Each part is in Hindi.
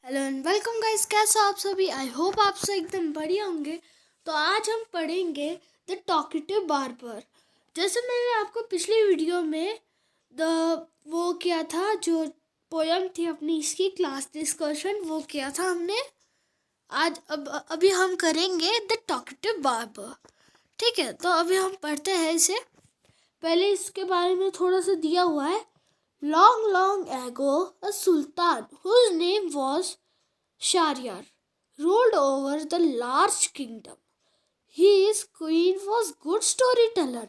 हेलो एंड वेलकम गाइस, कैसे हो आप सभी। आई होप आप सब एकदम बढ़िया होंगे। तो आज हम पढ़ेंगे द टॉकेटिव बार्बर। जैसे मैंने आपको पिछली वीडियो में वो किया था, जो पोयम थी अपनी इसकी क्लास डिस्कशन, वो किया था हमने। आज अभी हम करेंगे द टॉकेटिव बार्बर। ठीक है, तो अभी हम पढ़ते हैं इसे। पहले इसके बारे में थोड़ा सा दिया हुआ है। Long, long ago, a sultan whose name was Shahryar ruled over the large kingdom. His queen was good storyteller.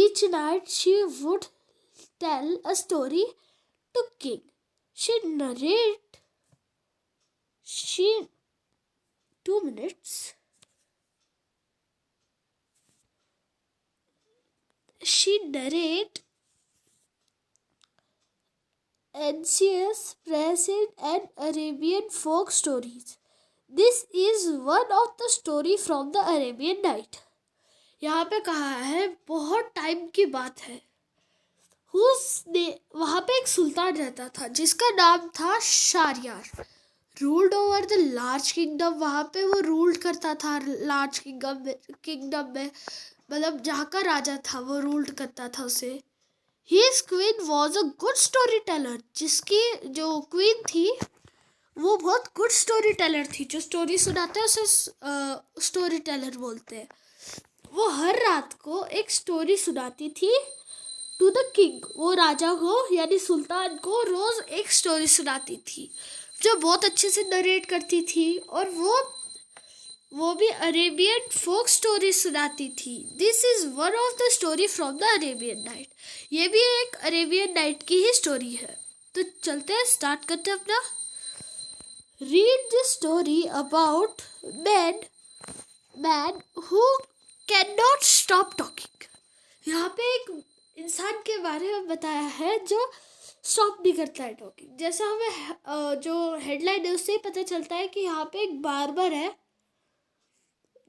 Each night she would tell a story to king. She narrate. She 2 minutes. She narrate ancient, present, and Arabian folk stories. This is one of the story from the Arabian Night. यहाँ पे कहा है, बहुत टाइम की बात है। वहाँ पे एक सुल्तान रहता था जिसका नाम था Shahryar. Ruled over the large kingdom. वहाँ पे वो रूल करता था लार्ज किंगडम में, मतलब जहाँ का राजा था वो रूल करता था उसे। His queen was a good storyteller. जिसकी जो क्वीन थी वो बहुत गुड स्टोरी टेलर थी। जो स्टोरी सुनाते हैं उसे स्टोरी टेलर बोलते हैं। वो हर रात को एक स्टोरी सुनाती थी टू द किंग। वो राजा को यानी सुल्तान को रोज एक स्टोरी सुनाती थी, जो बहुत अच्छे से नरेट करती थी। और वो भी अरेबियन फोक स्टोरी सुनाती थी। This is one of the story from the Arabian night. ये भी एक अरेबियन नाइट की ही स्टोरी है। तो चलते हैं, स्टार्ट करते हैं अपना। Read this story about man who cannot stop talking. यहाँ पे एक इंसान के बारे में बताया है जो स्टॉप नहीं करता है टॉकिंग। जैसा हमें जो हेडलाइन है उससे ही पता चलता है कि यहाँ पे एक बार्बर है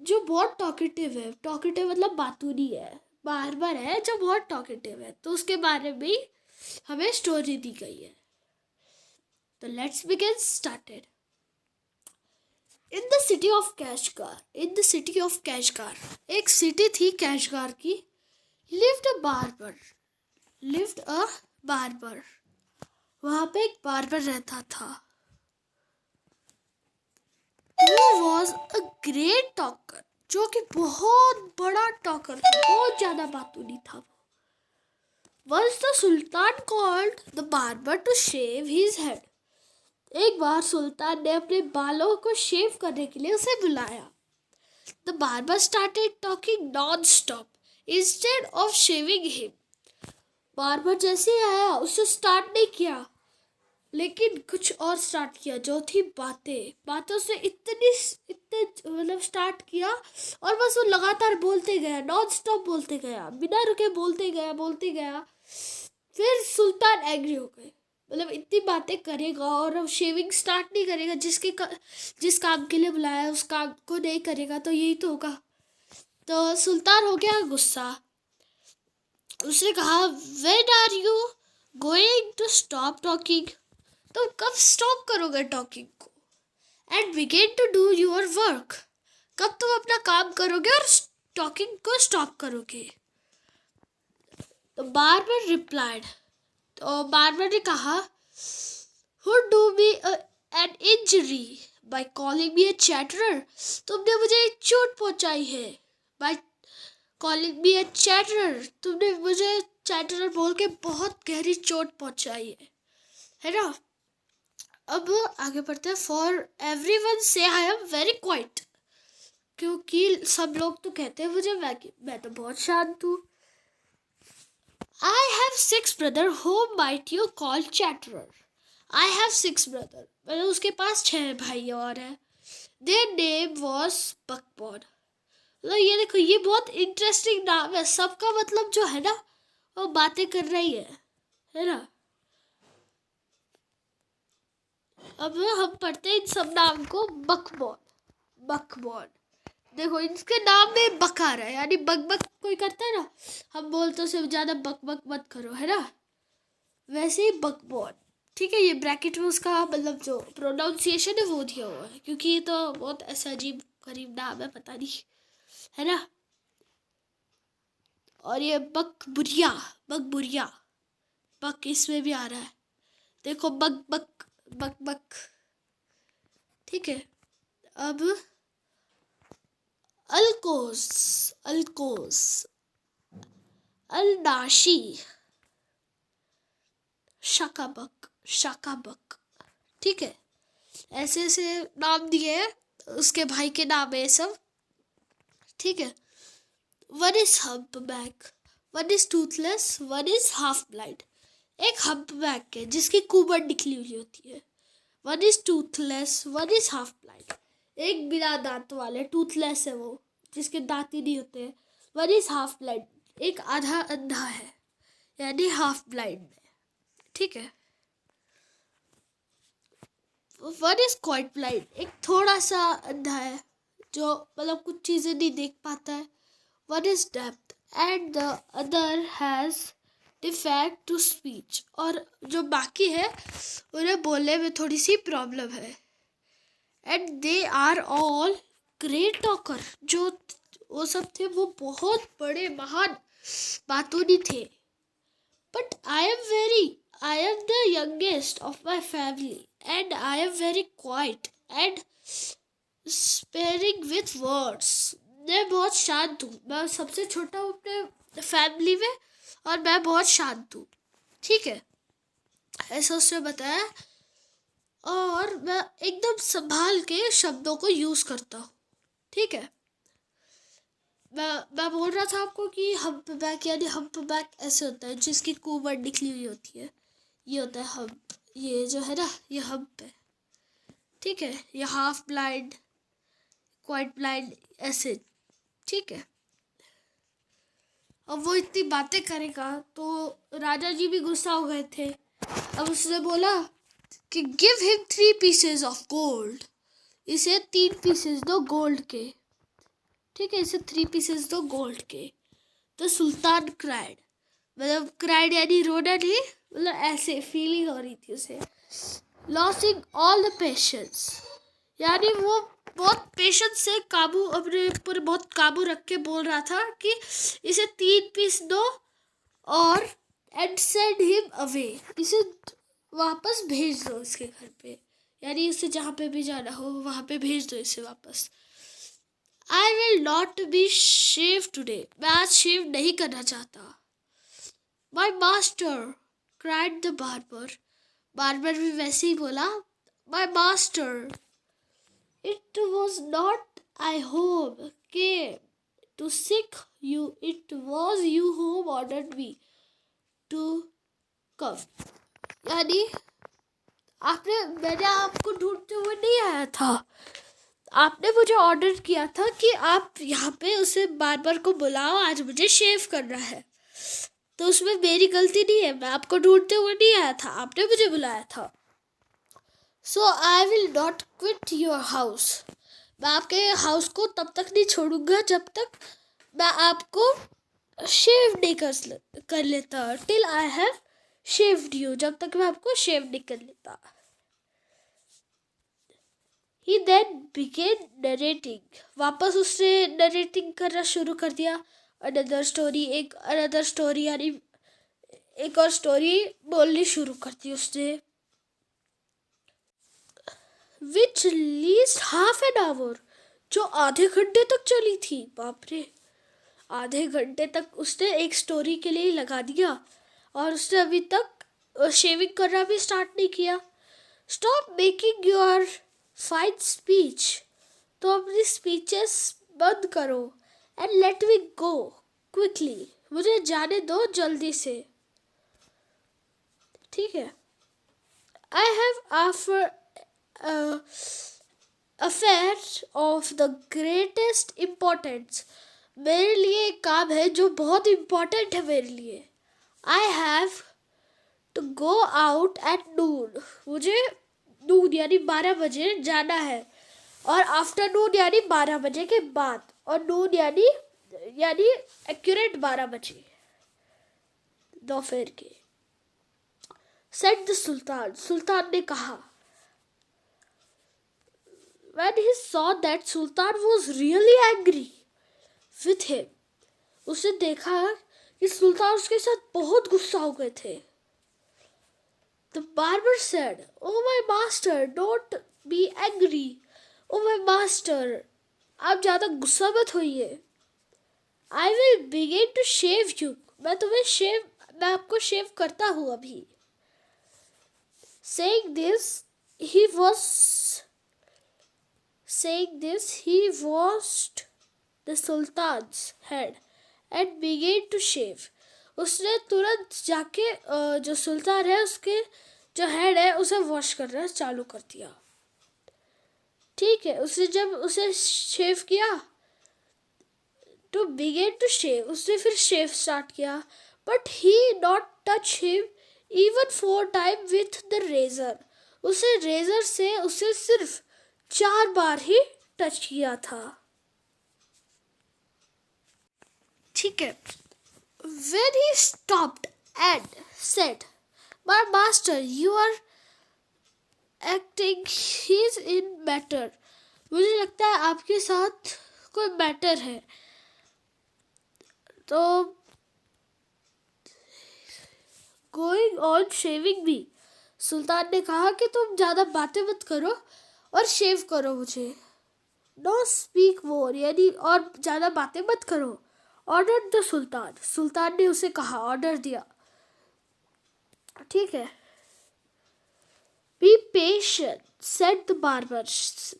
जो बहुत टॉकेटिव है। टॉकेटिव मतलब बातूनी है। बार्बर है जो बहुत टॉकेटिव है, तो उसके बारे में हमें स्टोरी दी गई है। तो let's begin, started. In the city of Kashgar, एक सिटी थी कैशगार की। lived a barber. वहाँ पे एक बार्बर रहता था। He was a great talker, जो कि बहुत बड़ा टॉकर था, बहुत ज्यादा बातूनी था वो। Once the Sultan called the barber to shave his head. एक बार सुल्तान ने अपने बालों को शेव करने के लिए उसे बुलाया। The barber started talking non-stop instead of shaving him. Barber जैसे ही आया उसने स्टार्ट नहीं किया, लेकिन कुछ और स्टार्ट किया, जो थी बातें उसने इतने मतलब स्टार्ट किया। और बस वो लगातार बोलते गया, नॉन स्टॉप बोलते गया, बिना रुके बोलते गया। फिर सुल्तान एग्री हो गए, मतलब इतनी बातें करेगा और अब शेविंग स्टार्ट नहीं करेगा, जिस काम के लिए बुलाया उस काम को नहीं करेगा तो यही तो होगा। तो सुल्तान हो गया गुस्सा। उसने कहा, when are you going to stop talking? तो कब स्टॉप करोगे टॉकिंग को? And begin to do your work? कब तुम अपना काम करोगे और टॉकिंग को स्टॉप करोगे? तो बार्बर रिप्लाइड, तो बार्बर ने कहा, who do me an injury by calling me a chatterer? तुमने मुझे चोट पहुंचाई है by calling me a chatterer. तुमने मुझे चैटरर बोल के बहुत गहरी चोट पहुंचाई है ना। अब आगे बढ़ते हैं। For everyone say I am very quiet, क्योंकि सब लोग तो कहते हैं मुझे मैं तो बहुत शांत हूँ। I have 6 brothers whom might you call chatterer. I have 6 brothers. मतलब उसके पास 6 भाई और हैं। Their name was Buckboard. मतलब ये देखो, ये बहुत इंटरेस्टिंग नाम है। सबका मतलब जो है ना वो बातें कर रही है ना। अब हम पढ़ते हैं इन सब नाम को। बकबॉर्ड। देखो इसके नाम में बक आ रहा है, यानी बक कोई करता है ना, हम बोलते हैं सिर्फ ज्यादा बक मत करो, है ना। वैसे ही बकबॉर्ड। ठीक है, ये ब्रैकेट में उसका मतलब जो प्रोनाउंसिएशन है वो दिया हुआ है, क्योंकि ये तो बहुत ऐसा अजीब गरीब नाम है, पता नहीं, है ना। और ये बकबुरिया, बकबुरिया, बक इसमें भी आ रहा है, देखो, बक बक बक बक। ठीक है, अब अलकोस, अलकोस, अलनाशी, शकाबक, शकाबक। ठीक है, ऐसे ऐसे नाम दिए हैं, उसके भाई के नाम है सब। ठीक है, one is humpback, one is Toothless, one is half blind. एक हम्पबैक है जिसकी कुबड़ निकली हुई होती है, one is Toothless, one is half blind. एक बिना दांत वाले, टूथलेस है वो, जिसके दांत ही नहीं होते हैं। वन इज हाफ ब्लाइंड, एक आधा अंधा है, यानी हाफ ब्लाइंड है। ठीक है, वन इज क्वाइट ब्लाइंड, एक थोड़ा सा अंधा है, जो मतलब कुछ चीज़ें नहीं देख पाता है। One is deft and the other has defect to speech, और जो बाकी है उन्हें बोलने में थोड़ी सी प्रॉब्लम है। And they are all great talker, जो वो सब थे वो बहुत बड़े महान बातूनी थे। But I am the youngest of my family and I am very quiet and sparing with words. मैं बहुत शांत हूँ, मैं सबसे छोटा हूँ अपने फैमिली में और मैं बहुत शांत हूँ। ठीक है, ऐसा उसने बताया, और मैं एकदम संभाल के शब्दों को यूज़ करता हूँ। ठीक है, मैं बोल रहा था आपको कि हम्प बैक, यानी हम्प बैक ऐसे होता है जिसकी कुबड़ निकली हुई होती है, ये होता है हम्प, ये जो है ना ये हम्प है। ठीक है, ये हाफ ब्लाइंड, क्वाइट ब्लाइंड, ऐसे। ठीक है, अब वो इतनी बातें करेगा तो राजा जी भी गुस्सा हो गए थे। अब उसने बोला कि give him 3 pieces of gold, इसे 3 pieces दो गोल्ड के। ठीक है, इसे 3 pieces दो गोल्ड के। तो सुल्तान क्राइड, मतलब क्राइड यानी रोना नहीं, मतलब ऐसे फीलिंग हो रही थी उसे, लॉसिंग ऑल द पेशेंस, यानी वो बहुत पेशेंस से काबू, अपने ऊपर बहुत काबू रख के बोल रहा था कि इसे 3 पीस दो और एंड सेंड हिम अवे, इसे वापस भेज दो इसके घर पे, यानी उसे जहाँ पे भी जाना हो वहाँ पे भेज दो इसे वापस। I will not be shave today, मैं आज शेव नहीं करना चाहता। My master cried the barber, barber भी वैसे ही बोला, my master it was not I whom came to seek you, it was you whom ordered me to come, यानी मैंने आपको ढूंढते हुए नहीं आया था, आपने मुझे ऑर्डर किया था कि आप यहाँ पे उसे बार बार को बुलाओ, आज मुझे शेव करना है, तो उसमें मेरी गलती नहीं है, मैं आपको ढूंढते हुए नहीं आया था, आपने मुझे बुलाया था। So I will not quit your house, मैं आपके हाउस को तब तक नहीं छोड़ूंगा जब तक मैं आपको शेव नहीं कर लेता, till I have shaved you, जब तक मैं आपको शेव नहीं कर लेता। He then began narrating, वापस उसने नरेटिंग करना शुरू कर दिया, अनदर स्टोरी, यानी एक और स्टोरी बोलनी शुरू कर दी उसने, विच लीस्ट हाफ एन आवर, जो आधे घंटे तक चली थी। बाप रे, आधे घंटे तक उसने एक स्टोरी के लिए लगा दिया, और उसने अभी तक शेविंग करना भी स्टार्ट नहीं किया। Stop making your fine speech, तो अपनी स्पीचेस बंद करो, and let me go quickly, मुझे जाने दो जल्दी से। ठीक है, I have affair of the greatest importance, मेरे लिए एक काम है जो बहुत इम्पोर्टेंट है मेरे लिए। I have to go out at noon, मुझे नून यानी 12 बजे जाना है, और आफ्टरनून यानी 12 बजे के बाद, और नून यानी एक्यूरेट 12 बजे दोपहर के। said the Sultan. सुल्तान ने कहा. When he saw that Sultan was really angry with him, उसने देखा कि सुल्तान उसके साथ बहुत गुस्सा हो गए थे. The barber said, "Oh my master, don't be angry. Oh my master, आप ज़्यादा गुस्सा मत होइए. I will begin to shave you. मैं आपको शेव करता हूँ अभी." Saying this, he washed the Sultan's head and began to shave. उसने तुरंत जाके जो सुल्तान है उसके जो हेड है उसे वॉश करना चालू कर दिया. ठीक है, उसने जब उसे शेव किया to begin to shave, उसने फिर शेव स्टार्ट किया. But he not touch him even 4 times with the razor. उसे रेजर से उसे सिर्फ 4 बार ही टच किया था. ठीक है. When he stopped and said, "My master, you are acting his in matter." मुझे लगता है आपके साथ कोई मैटर है. तो गोइंग ऑन शेविंग भी, सुल्तान ने कहा कि तुम ज़्यादा बातें मत करो और शेव करो मुझे. नो स्पीक मोर, यानी और ज़्यादा बातें मत करो. ऑर्डर द सुल्तान, सुल्तान ने उसे कहा, ऑर्डर दिया. ठीक है. Be patient said the barber,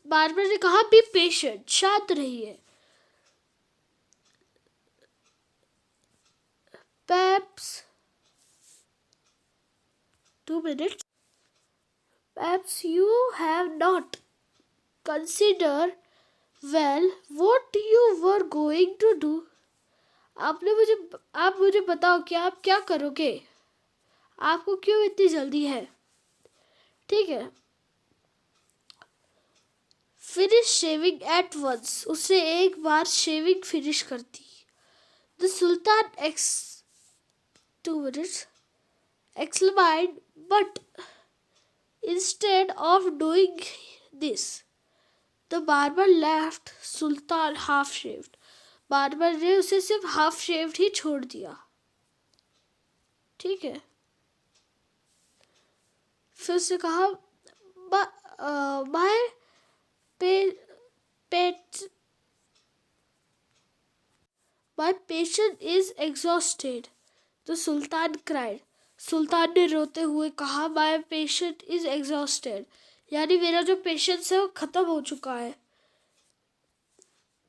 barber ने कहा बी पेशेंट, शांत रहिए. Perhaps 2 minutes. Perhaps you have not considered well what you were going to do. आप मुझे बताओ कि आप क्या करोगे. आपको क्यों इतनी जल्दी है. ठीक है. फिनिश शेविंग एट वंस, उसने एक बार शेविंग फिनिश कर दी. The sultan 2 minutes exclaimed, but instead of doing this, the barber left Sultan half shaved. Barber ने उसे सिर्फ हाफ शेव्ड ही छोड़ दिया. ठीक है. फिर उसने कहा my patient is exhausted. The Sultan cried. सुल्तान ने रोते हुए कहा, My patient is exhausted. यानी मेरा जो पेशेंस है वो खत्म हो चुका है.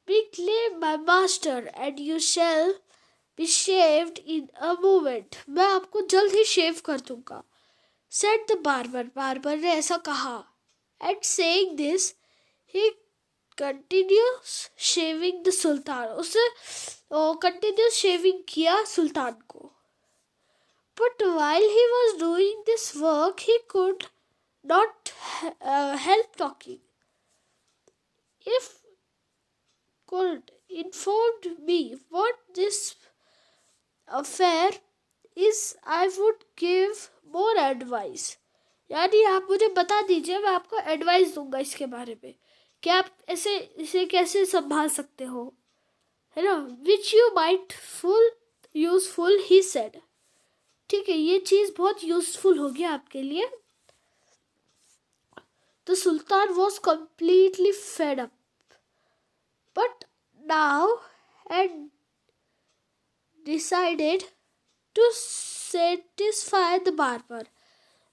Be claim my master and you shall be shaved in a moment. मैं आपको जल्द ही शेव कर दूंगा. Said the barber. बार्बर ने ऐसा कहा. And saying this, he continues shaving the Sultan. उसे continuous shaving किया सुल्तान को. But while he was doing this work, he could not help talking. If could informed me what this affair is, I would give more advice. यानी आप मुझे बता दीजिए, मैं आपको एडवाइस दूंगा इसके बारे में कि आप इसे कैसे संभाल सकते हो, है ना. Which you might useful, he said. ठीक है, ये चीज़ बहुत यूजफुल होगी आपके लिए. The Sultan was completely fed up, but now had decided to satisfy the barber.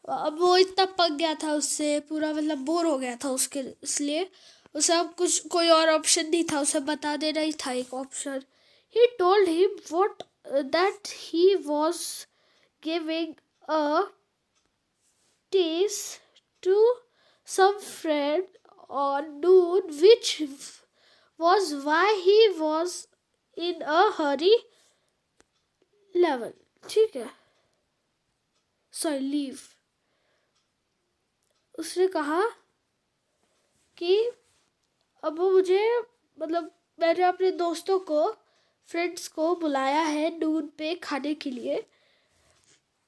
अब वो इतना पक गया था उससे, पूरा मतलब बोर हो गया था उसके, इसलिए उसे अब कोई और ऑप्शन नहीं था, उसे बता देना ही था एक option. He told him that he was giving a taste to some friend on noon, which was why he was in a hurry. ठीक है. लीव. उसने कहा कि अब वो मुझे मतलब मैंने अपने दोस्तों को, फ्रेंड्स को बुलाया है नून पे खाने के लिए.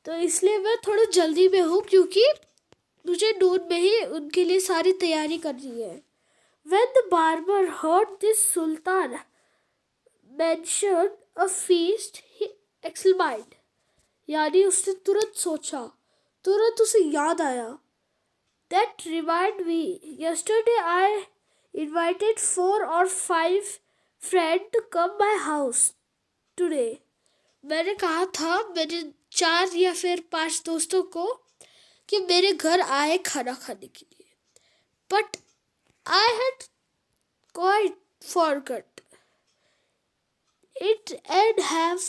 तो इसलिए मैं थोड़ा जल्दी में हूँ क्योंकि मुझे नून में ही उनके लिए सारी तैयारी करनी है. When the barber heard this, Sultan mentioned a feast. He exclaimed. यानी उसने तुरंत सोचा, तुरंत उसे याद आया. That remind me. Yesterday I invited 4 or 5 friends to come my house today. मैंने कहा था मेरे 4 या फिर 5 दोस्तों को कि मेरे घर आए खाना खाने के लिए. But I had quite forgot it and have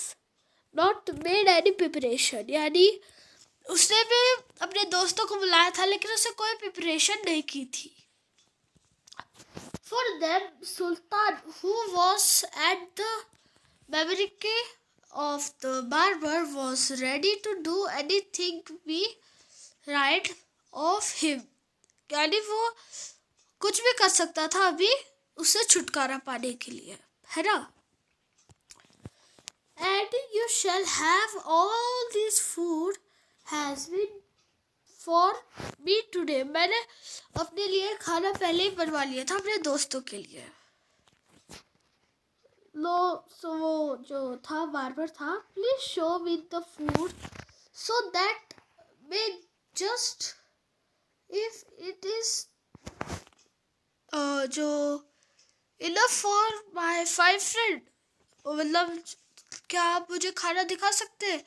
not made any preparation. यानी उसने भी अपने दोस्तों को बुलाया था लेकिन उसने कोई प्रिपरेशन नहीं की थी. For them, Sultan, who was at the memory of the barber, was ready to do anything be right of him. यानी वो कुछ भी कर सकता था अभी उससे छुटकारा पाने के लिए, है ना. And you shall have all this food has been for me today. मैंने अपने लिए खाना पहले ही बनवा लिया था अपने दोस्तों के लिए. सो वो जो था बार्बर था, please show me the food so that may just if it is जो इनफ फॉर माई 5 फ्रेंड. मतलब क्या आप मुझे खाना दिखा सकते हैं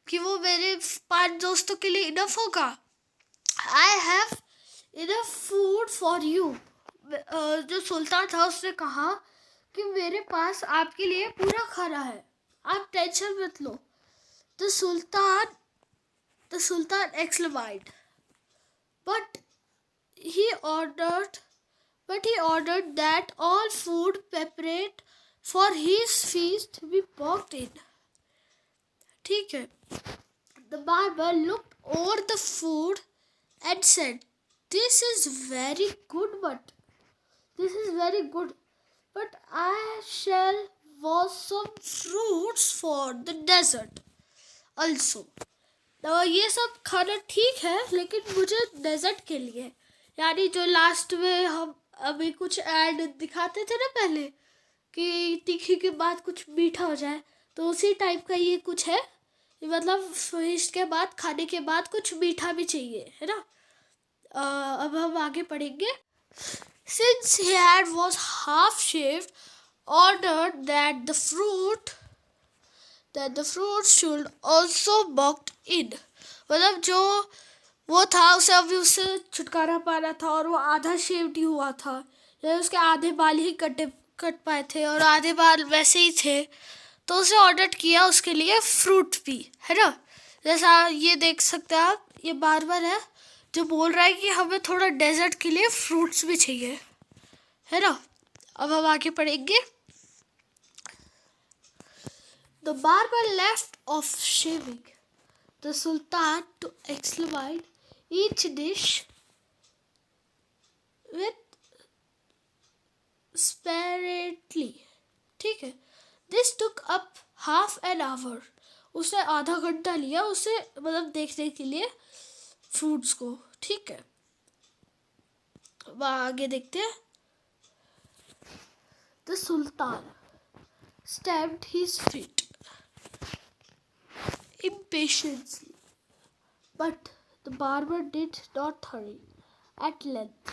कि वो मेरे 5 दोस्तों के लिए इनफ होगा. I have enough food for you. जो सुल्तान था उसने कहा कि मेरे पास आपके लिए पूरा खाना है, आप टेंशन मत लो. The sultan exclaimed. But he ordered that all food prepared for his feast be packed in. ठीक है. The barber looked over the food and said, This is very good, but I shall want some fruits for the dessert also. तो ये सब खाना ठीक है लेकिन मुझे डेजर्ट के लिए, यानी जो लास्ट में हम अभी कुछ ऐड दिखाते थे ना पहले कि तीखी के बाद कुछ मीठा हो जाए, तो उसी टाइप का ये कुछ है. मतलब फिश के बाद खाने के बाद कुछ मीठा भी चाहिए, है ना. अब हम आगे पढ़ेंगे. Since he was half shaved, ordered that the fruit should also bucked in. मतलब जो वो था उसे अभी उससे छुटकारा पाना था और वो आधा शेव्ड ही हुआ था, या उसके आधे बाल ही कट पाए थे और आधे बाल वैसे ही थे. तो उसे ऑर्डर किया उसके लिए फ्रूट भी, है ना. जैसा ये देख सकते हैं आप, ये बार्बर है जो बोल रहा है कि हमें थोड़ा डेजर्ट के लिए फ्रूट्स भी चाहिए, है ना. अब हम आगे पढ़ेंगे. The barber left off shaving the Sultan to exclaim each dish with sparingly. ठीक है. This took up half an hour. उसने आधा घंटा लिया उसे मतलब देखने के लिए फ्रूट्स को. ठीक है. आगे देखते हैं. The Sultan stamped his feet impatiently, but the barber did not hurry. At length,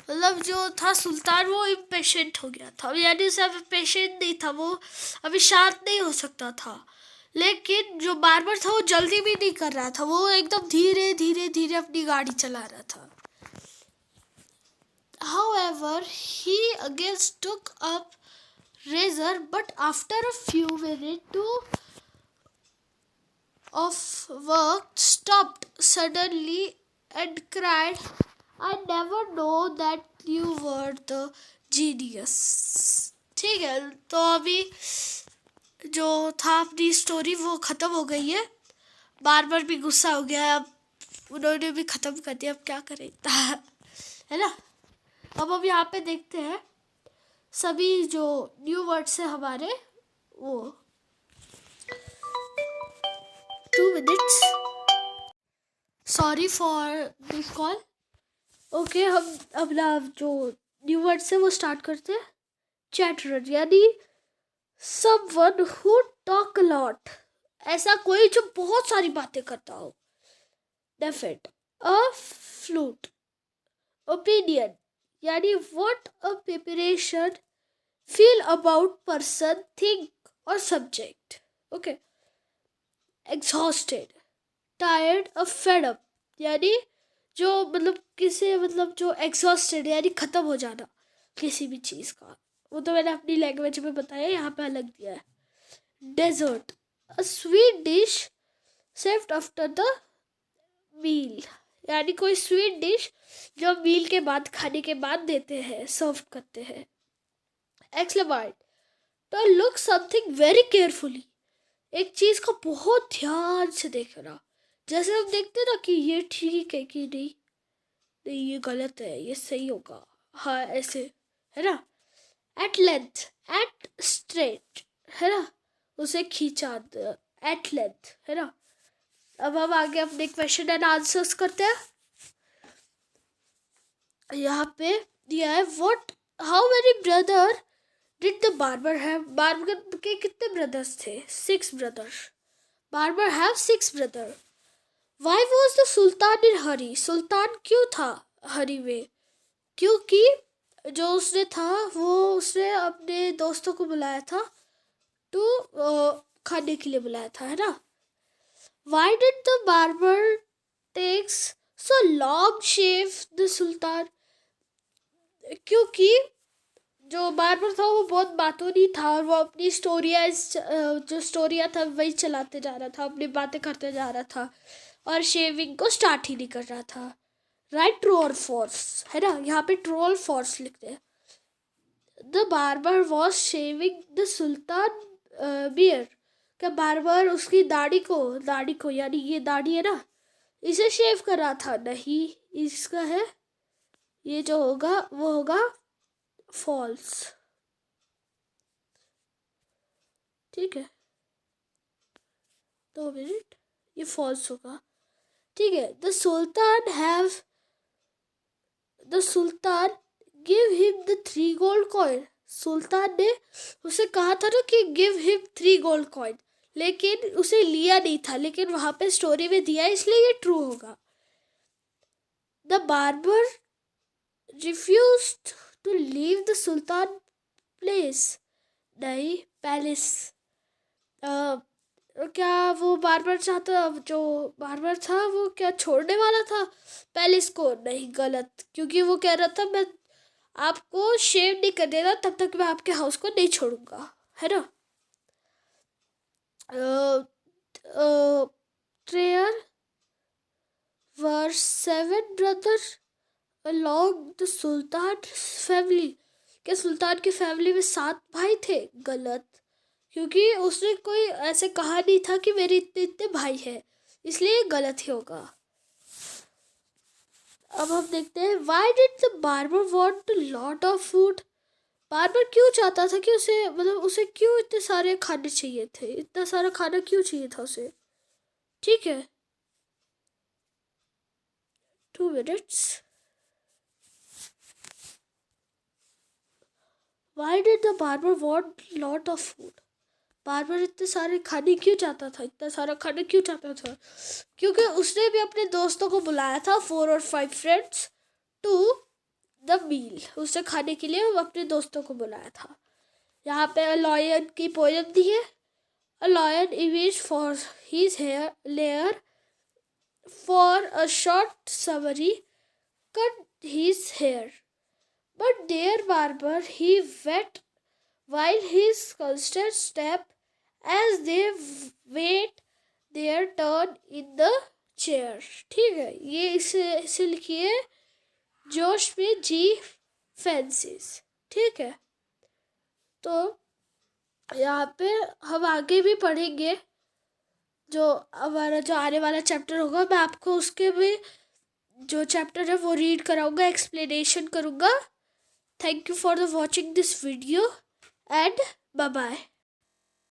मतलब जो था सुल्तान वो इम्पेशेंट हो गया था, यानी उसे अब पेशेंट नहीं था, वो अभी शांत नहीं हो सकता था. लेकिन जो बार्बर था वो जल्दी भी नहीं कर रहा था, वो एकदम धीरे धीरे अपनी गाड़ी चला रहा था. However, he again took up razor, but after a few minutes of work stopped suddenly and cried, I never know that you were the genius. ठीक है. तो अभी जो था अपनी स्टोरी वो ख़त्म हो गई है. बार भी गुस्सा हो गया है, अब उन्होंने भी ख़त्म कर दिया, अब क्या करें है ना. अब हम यहाँ पे देखते हैं सभी जो न्यू वर्ड्स है हमारे, वो 2 minutes. Sorry for this call. Okay, हम अपना जो न्यू वर्ड से वो स्टार्ट करते हैं। चैटरर यानी someone who talk a lot, ऐसा कोई जो बहुत सारी बातें करता हो। डेफिट अ फ्लूट। ओपिनियन यानी what a preparation feel about person, thing और सब्जेक्ट। ओके। एग्जॉस्टेड, टायर्ड और फेड अप यानी जो मतलब किसी मतलब जो एग्जॉस्टेड यानी ख़त्म हो जाना किसी भी चीज़ का। वो तो मैंने अपनी लैंग्वेज में बताया, यहाँ पे अलग दिया है। Dessert, a sweet dish served after the meal यानी कोई स्वीट डिश जो मील के बाद, खाने के बाद देते हैं, सर्व करते हैं। एक्सलेमाइट, तो लुक समथिंग वेरी केयरफुली, एक चीज़ को बहुत ध्यान से देखना। जैसे हम देखते हैं ना कि ये ठीक है कि नहीं, नहीं ये गलत है, ये सही होगा, हाँ ऐसे, है ना। एट लेंथ, एट स्ट्रेट, है ना, उसे खींचा, एट लेंथ, है ना। अब हम आगे अपने क्वेश्चन एंड आंसर्स करते हैं। यहाँ पे दिया है what, how many brother did the barber have, barber के कितने ब्रदर्स थे? 6 brothers. Barber have 6 brother. Why was the sultan in hurry, sultan क्यों था हरी में? क्योंकि जो उसने था वो उसने अपने दोस्तों को बुलाया था, तो खाने के लिए बुलाया था, है ना। Why did the barber takes so long shave the sultan, क्योंकि जो बार्बर था वो बहुत बातूनी था और वो अपनी स्टोरियाँ जो स्टोरियाँ था वही चलाते जा रहा था, अपनी बातें करते जा रहा था और शेविंग को स्टार्ट ही नहीं कर रहा था। राइट, ट्रू और फॉल्स, है ना। यहाँ पे ट्रू और फॉल्स लिखते हैं। The barber was shaving the sultan beard, क्या बार्बर उसकी दाढ़ी को यानी ये दाढ़ी है ना, इसे शेव कर रहा था? नहीं, इसका है ये जो होगा वो होगा फॉल्स। ठीक है, 2 मिनट, ये फॉल्स होगा। ठीक है। The sultan give him the 3 gold coin, sultan ने उसे कहा था ना कि गिव हिम 3 गोल्ड कॉइन, लेकिन उसे लिया नहीं था, लेकिन वहां पे स्टोरी में दिया, इसलिए ये ट्रू होगा। The barber refused to leave the sultan place, नहीं पैलेस। क्या वो बार्बर चाहता, जो बार्बर था वो क्या छोड़ने वाला था पैलेस को? नहीं, गलत, क्योंकि वो कह रहा था मैं आपको शेव नहीं कर देना तब तक मैं आपके हाउस को नहीं छोड़ूंगा, है ना। ट्रेयर वर 7 brother along the sultan family, क्या सुल्तान की फैमिली में 7 भाई थे? गलत, क्योंकि उसने कोई ऐसे कहा नहीं था कि मेरे इतने इतने भाई हैं, इसलिए गलत ही होगा। अब हम देखते हैं why did the barber want a lot of food, barber क्यों चाहता था कि उसे मतलब उसे क्यों इतने सारे खाने चाहिए थे, इतना सारा खाना क्यों चाहिए था उसे? ठीक है, 2 minutes. Why did the barber want lot of food, barber इतने सारे खाने क्यों चाहता था, इतना सारा खाना क्यों चाहता था? क्योंकि उसने भी अपने दोस्तों को बुलाया था, 4 और 5 फ्रेंड्स टू द मील, उसे खाने के लिए वो अपने दोस्तों को बुलाया था। यहाँ पे लॉयन की पोएम दी है। A lion image for his hair layer for a short summary cut his hair, but there barber he wait while his constant step as they wait their turn in the chair। ठीक है, ये इसे लिखिए जोश में जी फैंसीज। ठीक है, तो यहाँ पे हम आगे भी पढ़ेंगे, जो हमारा जो आने वाला चैप्टर होगा मैं आपको उसके भी जो चैप्टर है वो रीड कराऊंगा, एक्सप्लेनेशन करूँगा। Thank you for the watching this video and bye bye।